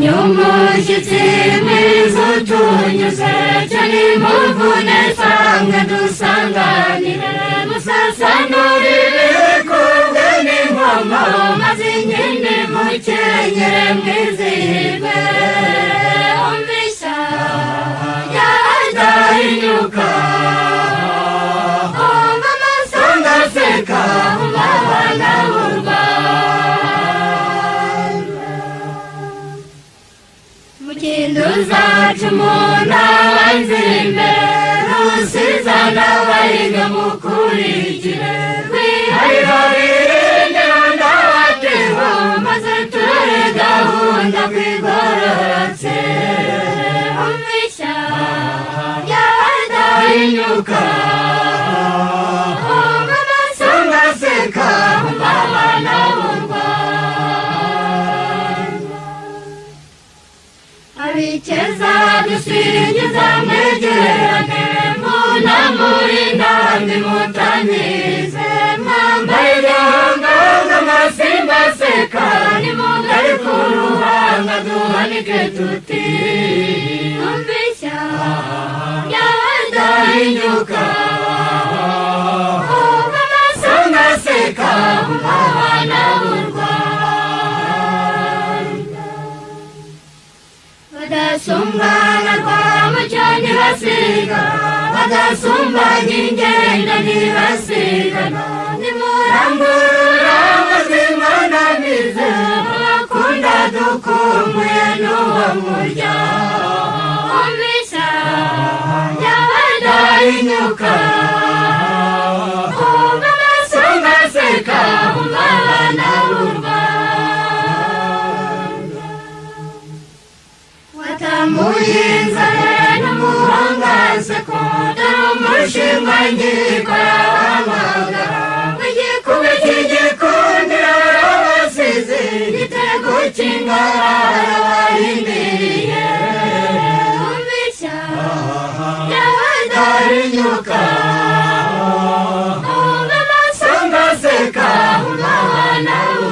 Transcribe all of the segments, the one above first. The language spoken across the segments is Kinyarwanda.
Nyumushyitsi mwiza utunyuze cyane muvune sanga dusanganire musasanurire kubwe n'inkomo maze inkindi mukenyere mwizihirwe umvisha yadahinyuka umva amasonga aseka umva abana b'u Mukinduzacu umuntu abanzimbe rusizana bahiga mukurikire wiharira birinde ndabateho maze turare gahunda kwigororotse umvisha yadahinyuka umva amasonga aseka umva abana b'u Abikeza dusingiza mwegerane munamuri namwe mutanize mwambaye gahanga z'amasimba aseka nimugari ku ruhanga duhanike tuti umvisha yadahinyuka umva amasonga aseka umva abana b'u Badasumbana rwamucyane basiga badasumbanya ingenda ntibasigana nimurambura amazimananize bakunda dukumbuye n'uwo murya umvisha yadahinyuka umva amasonga aseka umva abana b'u Muyinzare n'umuhangaze ko dore umushinga nkiko yahamagara w'igikuba cy'igikundiro abasizi igitego cy'ingara barindiriye umvisha yadahinyuka umva amasonga aseka umva abana b'u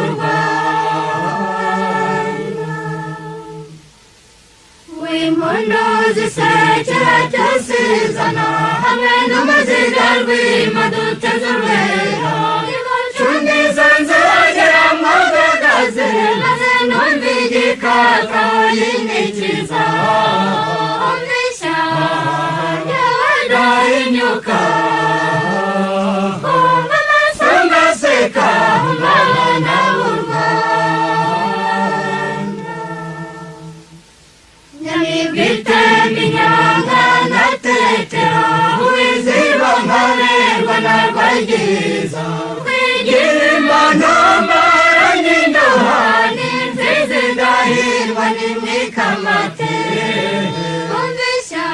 Impundu zisekera cyasizana hamwe n'umuziga rw'ima duteze urwera icundizo nzogera mwagagaze maze numva igikaka yinikiza umvisha yadahinyuka umva amasonga aseka umva abana b'u Biteminyanga natetero uwiziba nkaberwa narwagiza wigira imana mbaranyindoha n'imfizi ndahirwa n'imwikamate umvisha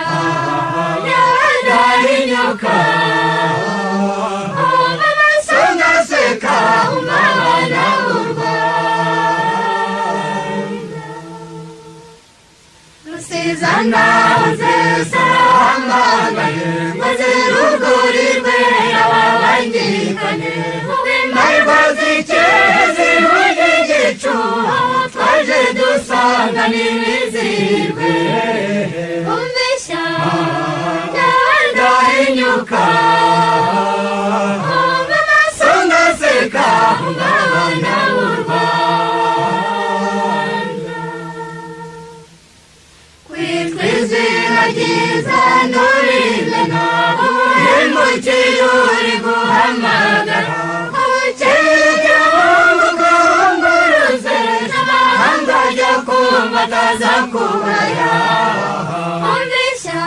yadahinyuka umva amasonga aseka umva abana b'u Rusizana zisahamagaye maze rugurirwe ababangikane ubimbarwa zikeye zivuye igicu twaje dusanga n'ibizirwe umvisha yadahinyuka umva amasonga aseka umva abana b'u Izina nturimena uhemukiye uri guhamagara abukeye ubunguruze n'amahanga ajya kumva ataza kubaya umvisha